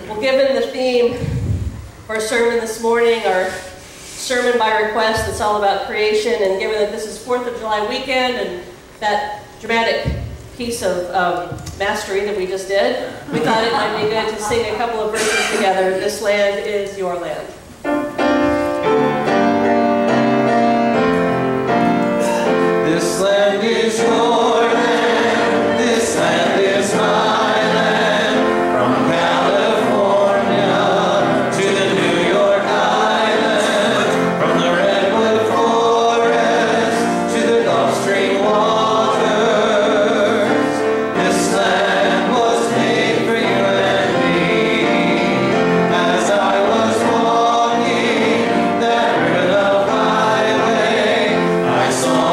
Well, given the theme for our sermon this morning, our sermon by request, it's all about creation, and given that this is 4th of July weekend and that dramatic piece of mastery that we just did, we thought it might be good to sing a couple of verses together. This land is your land. This land is your land, this land is my land, from California to the New York Island, from the Redwood Forest to the Gulf Stream waters. This land was made for you and me. As I was walking that Rudolph highway, I saw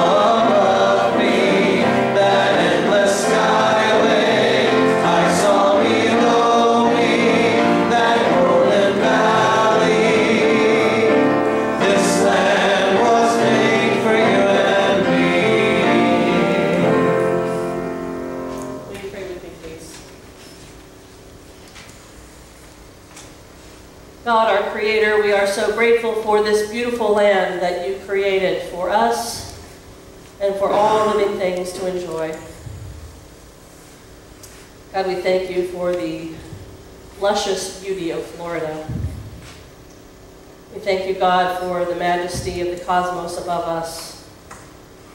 God, our Creator, we are so grateful for this beautiful land that you created for us and for all living things to enjoy. God, we thank you for the luscious beauty of Florida. We thank you, God, for the majesty of the cosmos above us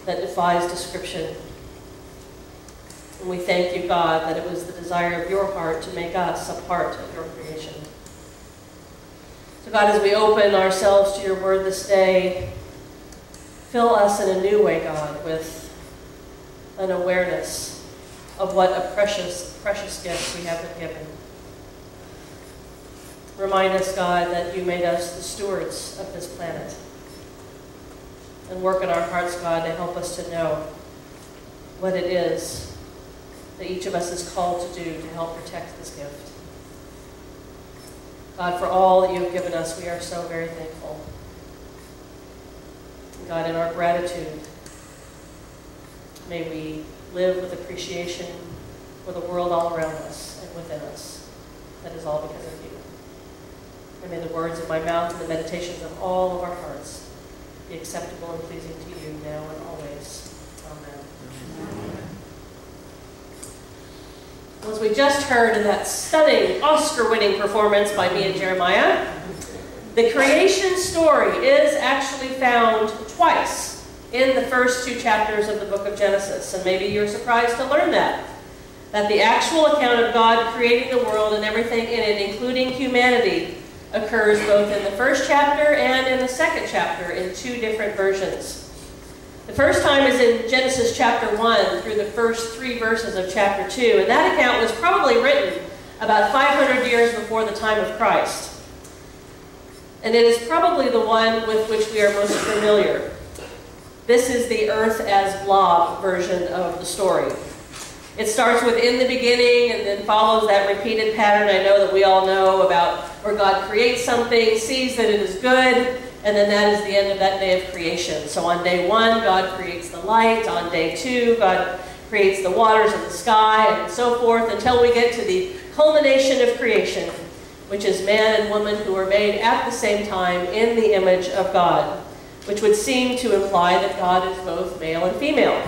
that defies description. And we thank you, God, that it was the desire of your heart to make us a part of your creation. So God, as we open ourselves to your word this day, fill us in a new way, God, with an awareness of what a precious, precious gift we have been given. Remind us, God, that you made us the stewards of this planet. And work in our hearts, God, to help us to know what it is that each of us is called to do to help protect this gift. God, for all that you have given us, we are so very thankful. God, in our gratitude, may we live with appreciation for the world all around us and within us. That is all because of you. And may the words of my mouth and the meditations of all of our hearts be acceptable and pleasing to you now and always. Amen. As we just heard in that stunning Oscar-winning performance by me and Jeremiah, the creation story is actually found twice in the first 2 chapters of the book of Genesis. And maybe you're surprised to learn that the actual account of God creating the world and everything in it, including humanity, occurs both in the first chapter and in the second chapter in 2 different versions. The first time is in Genesis chapter 1 through the first 3 verses of chapter 2, and that account was probably written about 500 years before the time of Christ. And it is probably the one with which we are most familiar. This is the earth as blob version of the story. It starts with in the beginning and then follows that repeated pattern I know that we all know about where God creates something, sees that it is good, and then that is the end of that day of creation. So on day 1, God creates the light. On day 2, God creates the waters and the sky, and so forth, until we get to the culmination of creation, which is man and woman who are made at the same time in the image of God, which would seem to imply that God is both male and female.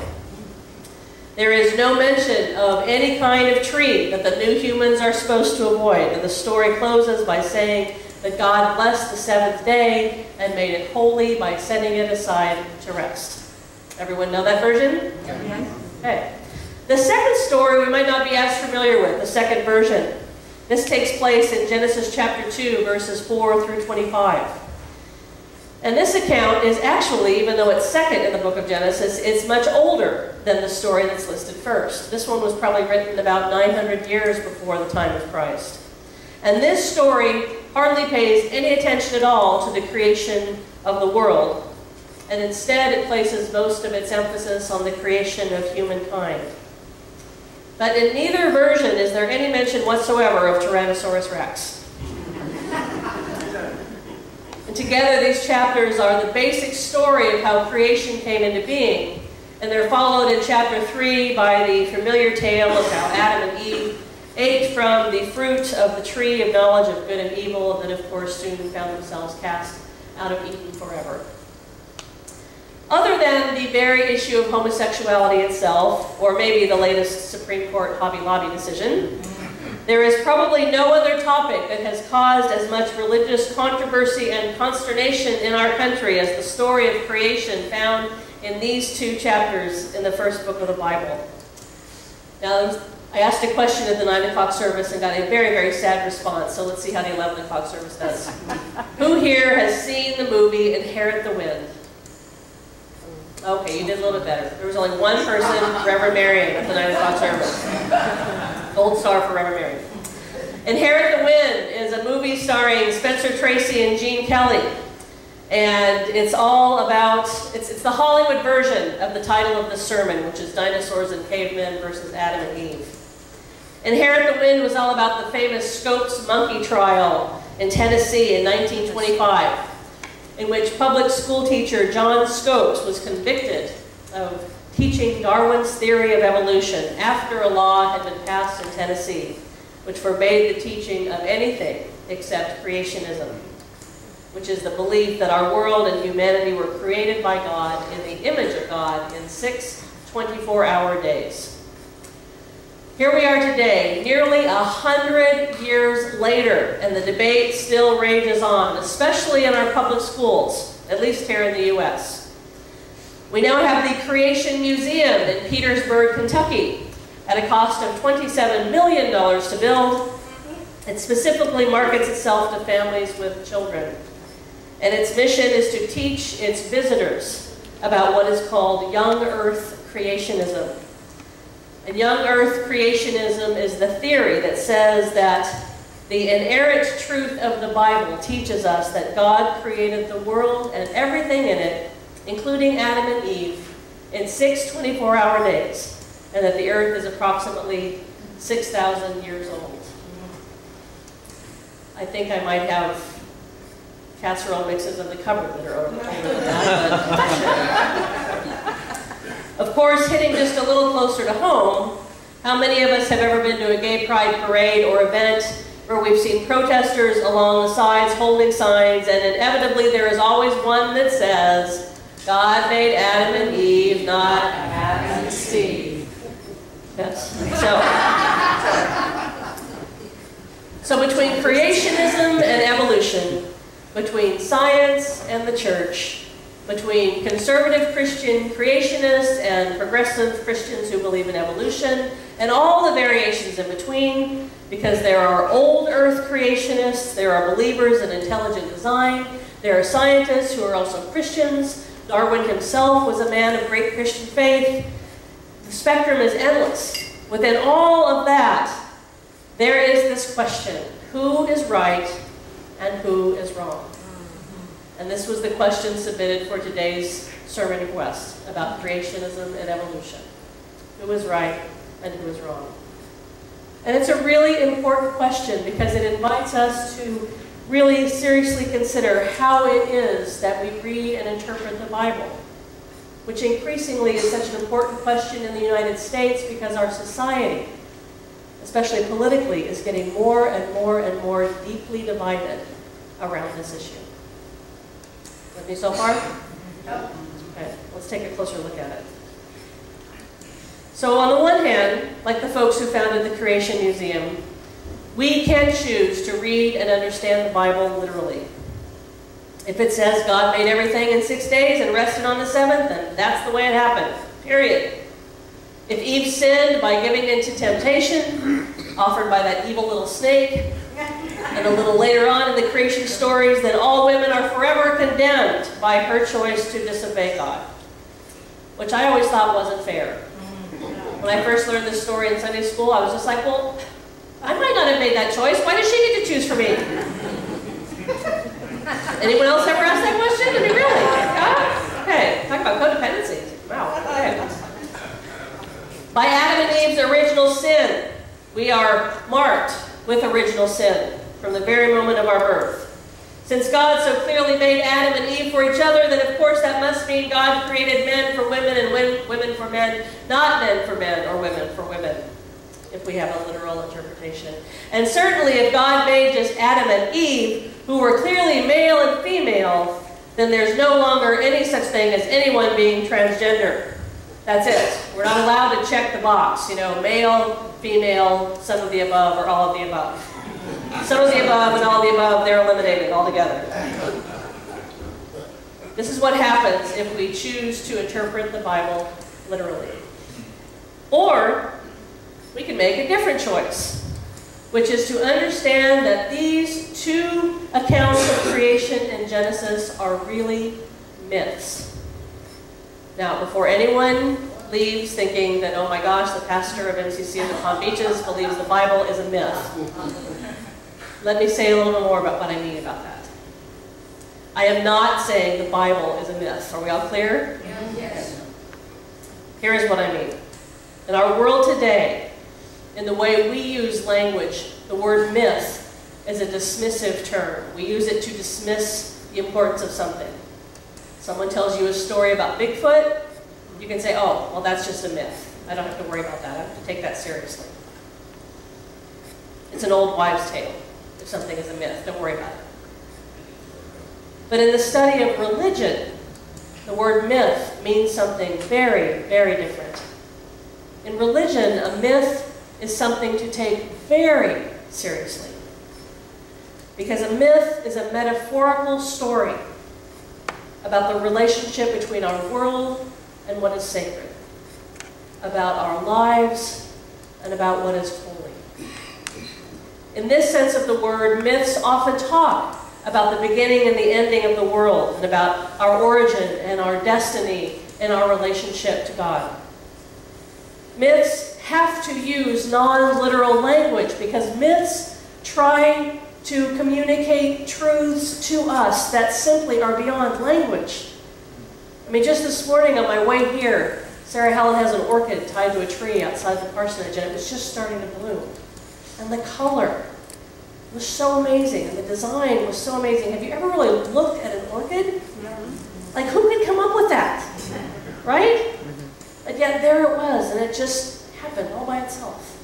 There is no mention of any kind of tree that the new humans are supposed to avoid, and the story closes by saying that God blessed the 7th day and made it holy by setting it aside to rest. Everyone know that version? Yes. Okay. The second story we might not be as familiar with, the second version. This takes place in Genesis chapter 2, verses 4 through 25. And this account is actually, even though it's second in the book of Genesis, it's much older than the story that's listed first. This one was probably written about 900 years before the time of Christ. And this story hardly pays any attention at all to the creation of the world. And instead, it places most of its emphasis on the creation of humankind. But in neither version is there any mention whatsoever of Tyrannosaurus Rex. And together, these chapters are the basic story of how creation came into being. And they're followed in chapter 3 by the familiar tale of how Adam and Eve ate from the fruit of the tree of knowledge of good and evil, and then of course soon found themselves cast out of Eden forever. Other than the very issue of homosexuality itself, or maybe the latest Supreme Court Hobby Lobby decision, there is probably no other topic that has caused as much religious controversy and consternation in our country as the story of creation found in these 2 chapters in the first book of the Bible. Now, I asked a question at the 9 o'clock service and got a very, very sad response, so let's see how the 11 o'clock service does. Who here has seen the movie Inherit the Wind? Okay, you did a little bit better. There was only one person, Reverend Marion, at the 9 o'clock service. Gold star for Reverend Marion. Inherit the Wind is a movie starring Spencer Tracy and Gene Kelly. And it's all about, it's the Hollywood version of the title of the sermon, which is Dinosaurs and Cavemen versus Adam and Eve. Inherit the Wind was all about the famous Scopes monkey trial in Tennessee in 1925, in which public school teacher John Scopes was convicted of teaching Darwin's theory of evolution after a law had been passed in Tennessee, which forbade the teaching of anything except creationism, which is the belief that our world and humanity were created by God in the image of God in 6 24-hour days. Here we are today, nearly 100 years later, and the debate still rages on, especially in our public schools, at least here in the U.S. We now have the Creation Museum in Petersburg, Kentucky, at a cost of $27 million to build. It specifically markets itself to families with children. And its mission is to teach its visitors about what is called young earth creationism. And young earth creationism is the theory that says that the inerrant truth of the Bible teaches us that God created the world and everything in it, including Adam and Eve, in 6 24-hour days, and that the earth is approximately 6,000 years old. I think I might have casserole mixes in the cupboard that are older than that, but of course, hitting just a little closer to home, how many of us have ever been to a gay pride parade or event where we've seen protesters along the sides holding signs, and inevitably there is always one that says, God made Adam and Eve, not Adam and Steve. Yes. So between creationism and evolution, between science and the church, between conservative Christian creationists and progressive Christians who believe in evolution, and all the variations in between, because there are old earth creationists, there are believers in intelligent design, there are scientists who are also Christians, Darwin himself was a man of great Christian faith. The spectrum is endless. Within all of that, there is this question, who is right and who is wrong? And this was the question submitted for today's sermon quest about creationism and evolution. Who is right and who is wrong? And it's a really important question because it invites us to really seriously consider how it is that we read and interpret the Bible, which increasingly is such an important question in the United States because our society, especially politically, is getting more and more and more deeply divided around this issue. With me so far? Okay, let's take a closer look at it. So on the one hand, like the folks who founded the Creation Museum, we can choose to read and understand the Bible literally. If it says God made everything in 6 days and rested on the 7th, then that's the way it happened, period. If Eve sinned by giving in to temptation, offered by that evil little snake, and a little later on in the creation stories, then all women are forever condemned by her choice to disobey God, which I always thought wasn't fair. When I first learned this story in Sunday school, I was just like, well, I might not have made that choice. Why does she get to choose for me? Anyone else ever asked that question? I mean, really? God? Okay, talk about codependency. Wow, okay. By Adam and Eve's original sin, we are marked with original sin from the very moment of our birth. Since God so clearly made Adam and Eve for each other, then of course that must mean God created men for women and women for men, not men for men or women for women. if we have a literal interpretation. And certainly if God made just Adam and Eve, who were clearly male and female, then there's no longer any such thing as anyone being transgender. That's it. We're not allowed to check the box, you know, male, female, some of the above, or all of the above. Some of the above and all of the above, they're eliminated altogether. This is what happens if we choose to interpret the Bible literally. Or we can make a different choice, which is to understand that these two accounts of creation in Genesis are really myths. Now, before anyone leaves thinking that, oh my gosh, the pastor of MCC of the Palm Beaches believes the Bible is a myth, let me say a little bit more about what I mean about that. I am not saying the Bible is a myth. Are we all clear? Yes. Here is what I mean. In our world today, in the way we use language, the word myth is a dismissive term. We use it to dismiss the importance of something. Someone tells you a story about Bigfoot, you can say, oh, well, that's just a myth. I don't have to worry about that. I have to take that seriously. It's an old wives' tale if something is a myth. Don't worry about it. But in the study of religion, the word myth means something very, very different. In religion, a myth is something to take very seriously. Because a myth is a metaphorical story about the relationship between our world and what is sacred, about our lives and about what is holy. In this sense of the word, myths often talk about the beginning and the ending of the world, and about our origin and our destiny and our relationship to God. Myths have to use non-literal language because myths try to communicate truths to us that simply are beyond language. I mean, just this morning on my way here, Sarah Helen has an orchid tied to a tree outside the parsonage, and it was just starting to bloom. And the color was so amazing, and the design was so amazing. Have you ever really looked at an orchid? Like, who could come up with that? Right? But yet there it was, and it just happened all by itself.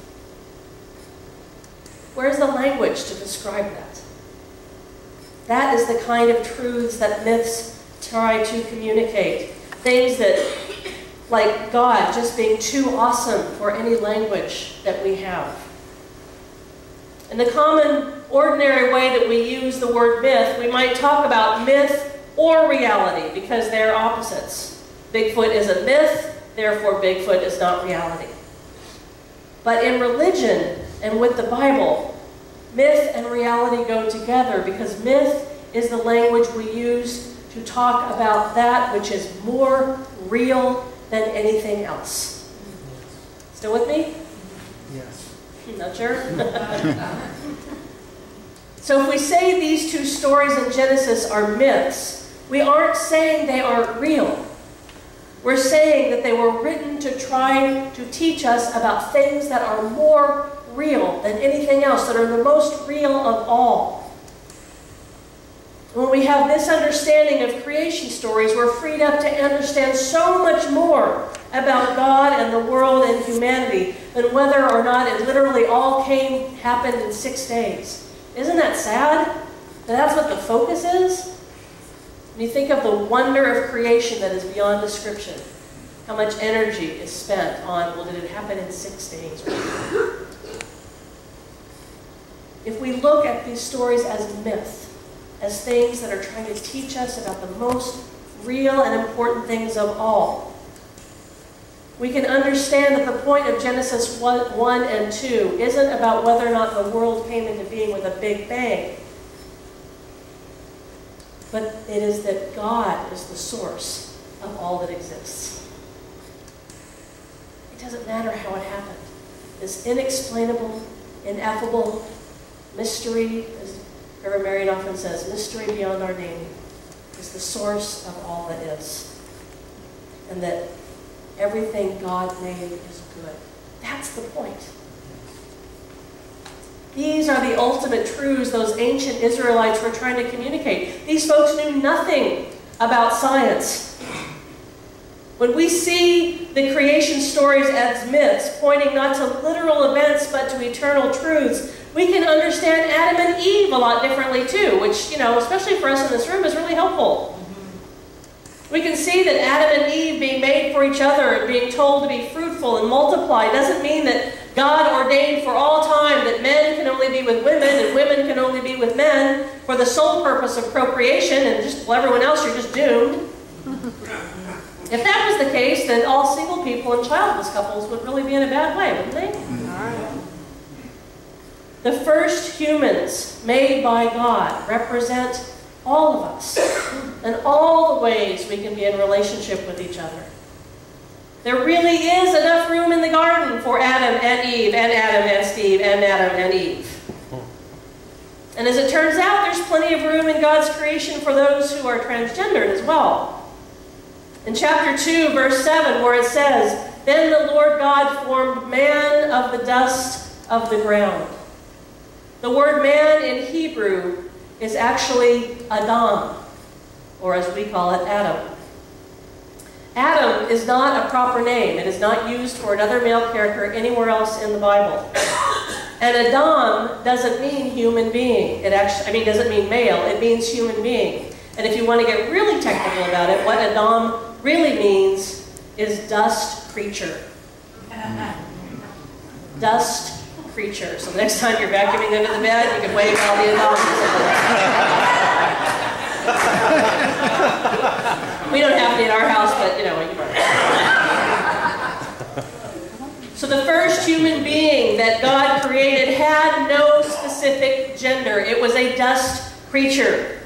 Where's the language to describe that? That is the kind of truths that myths try to communicate. Things that, like God just being too awesome for any language that we have. In the common, ordinary way that we use the word myth, we might talk about myth or reality because they're opposites. Bigfoot is a myth, therefore Bigfoot is not reality. But in religion and with the Bible, myth and reality go together because myth is the language we use to talk about that which is more real than anything else. Still with me? Yes. Not sure? So if we say these two stories in Genesis are myths, we aren't saying they aren't real. We're saying that they were written to try to teach us about things that are more real than anything else, that are the most real of all. When we have this understanding of creation stories, we're freed up to understand so much more about God and the world and humanity than whether or not it literally all happened in 6 days. Isn't that sad? That's what the focus is? When you think of the wonder of creation that is beyond description, how much energy is spent on, well, did it happen in 6 days? If we look at these stories as myth, as things that are trying to teach us about the most real and important things of all, we can understand that the point of Genesis 1 and 2 isn't about whether or not the world came into being with a big bang, but it is that God is the source of all that exists. It doesn't matter how it happened. This inexplainable, ineffable mystery, as Reverend Marion often says, mystery beyond our naming, is the source of all that is. And that everything God made is good. That's the point. These are the ultimate truths those ancient Israelites were trying to communicate. These folks knew nothing about science. When we see the creation stories as myths, pointing not to literal events but to eternal truths, we can understand Adam and Eve a lot differently too, which, especially for us in this room, is really helpful. We can see that Adam and Eve being made for each other and being told to be fruitful and multiply doesn't mean that God ordained for all time that men can only be with women and women can only be with men for the sole purpose of procreation and just, well, everyone else, you're just doomed. If that was the case, then all single people and childless couples would really be in a bad way, wouldn't they? The first humans made by God represent all of us and all the ways we can be in relationship with each other. There really is enough room in the garden for Adam and Eve and Adam and Steve and Adam and Eve. And as it turns out, there's plenty of room in God's creation for those who are transgendered as well. In chapter 2, verse 7, where it says, "Then the Lord God formed man of the dust of the ground." The word man in Hebrew is actually Adam, or as we call it, Adam. Adam is not a proper name. It is not used for another male character anywhere else in the Bible. And Adam doesn't mean human being. It actually, doesn't mean male. It means human being. And if you want to get really technical about it, what Adam really means is dust creature. Dust creature. So the next time you're vacuuming under the bed, you can wave all the Adams. We don't have it in our house, but So the first human being that God created had no specific gender. It was a dust creature.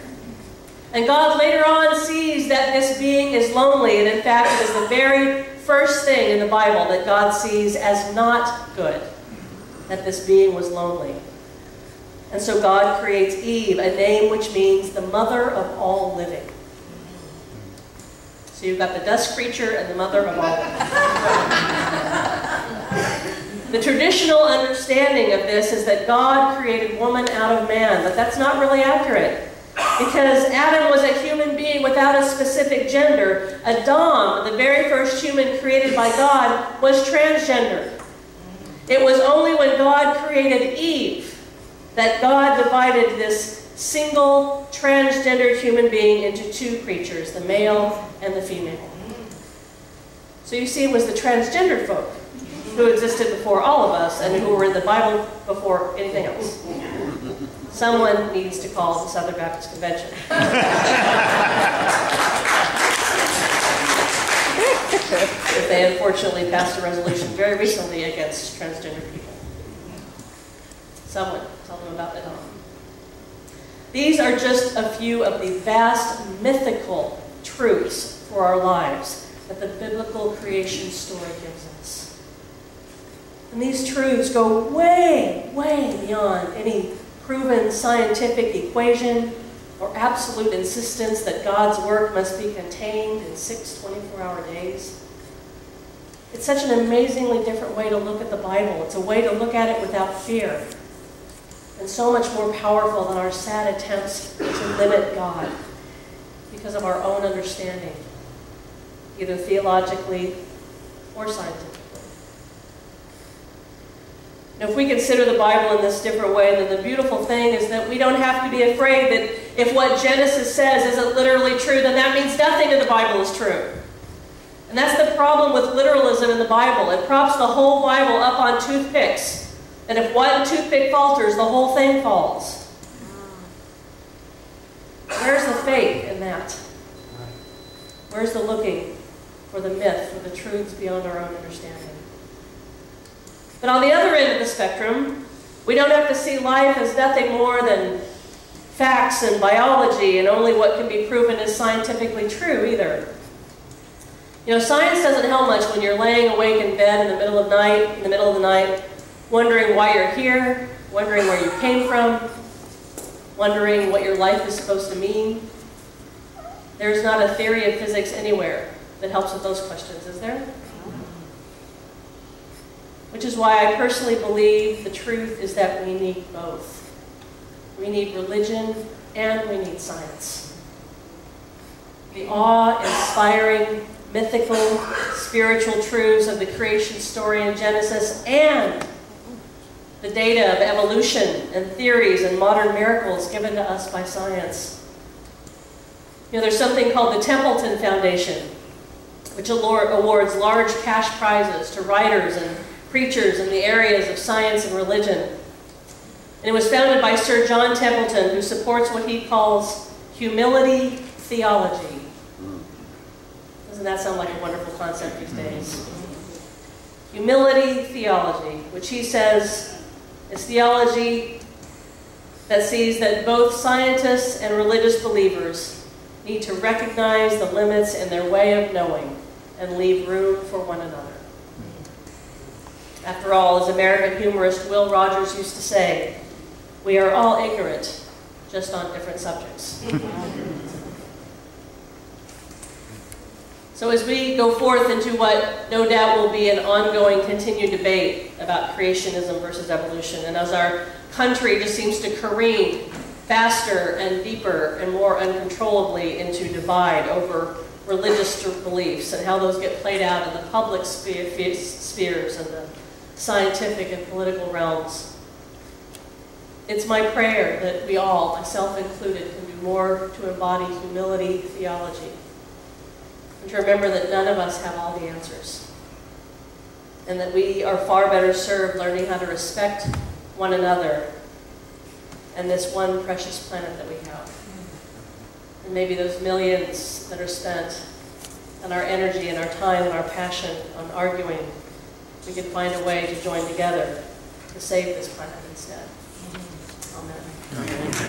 And God later on sees that this being is lonely, and in fact it is the very first thing in the Bible that God sees as not good, that this being was lonely. And so God creates Eve, a name which means the mother of all living. So you've got the dust creature and the mother of all living. The traditional understanding of this is that God created woman out of man, but that's not really accurate. Because Adam was a human being without a specific gender. Adam, the very first human created by God, was transgender. It was only when God created Eve that God divided this single transgendered human being into two creatures, the male and the female. So you see, it was the transgendered folk who existed before all of us and who were in the Bible before anything else. Someone needs to call the Southern Baptist Convention. If they unfortunately passed a resolution very recently against transgender people. Someone, tell them about Adam. These are just a few of the vast mythical truths for our lives that the biblical creation story gives us. And these truths go way, way beyond any proven scientific equation or absolute insistence that God's work must be contained in 6 24-hour days. It's such an amazingly different way to look at the Bible. It's a way to look at it without fear, and so much more powerful than our sad attempts to limit God because of our own understanding, either theologically or scientifically. Now, if we consider the Bible in this different way, then the beautiful thing is that we don't have to be afraid that if what Genesis says isn't literally true, then that means nothing in the Bible is true. And that's the problem with literalism in the Bible. It props the whole Bible up on toothpicks. And if one toothpick falters, the whole thing falls. Where's the faith in that? Where's the looking for the myth, for the truths beyond our own understanding? But on the other end of the spectrum, we don't have to see life as nothing more than facts and biology and only what can be proven as scientifically true either. Science doesn't help much when you're laying awake in bed in the middle of the night, wondering why you're here, wondering where you came from, wondering what your life is supposed to mean. There's not a theory of physics anywhere that helps with those questions, is there? Which is why I personally believe the truth is that we need both. We need religion and we need science. The awe-inspiring, mythical, spiritual truths of the creation story in Genesis, and the data of evolution and theories and modern miracles given to us by science. You know, there's something called the Templeton Foundation, which awards large cash prizes to writers and preachers in the areas of science and religion. And it was founded by Sir John Templeton, who supports what he calls humility theology. Doesn't that sound like a wonderful concept these days? Humility theology, which he says is theology that sees that both scientists and religious believers need to recognize the limits in their way of knowing and leave room for one another. After all, as American humorist Will Rogers used to say, we are all ignorant, just on different subjects. So as we go forth into what no doubt will be an ongoing, continued debate about creationism versus evolution, and as our country just seems to careen faster and deeper and more uncontrollably into divide over religious beliefs and how those get played out in the public spheres and the scientific and political realms. It's my prayer that we all, myself included, can do more to embody humility theology and to remember that none of us have all the answers and that we are far better served learning how to respect one another and this one precious planet that we have. And maybe those millions that are spent and our energy and our time and our passion on arguing, we can find a way to join together to save this planet instead. Amen.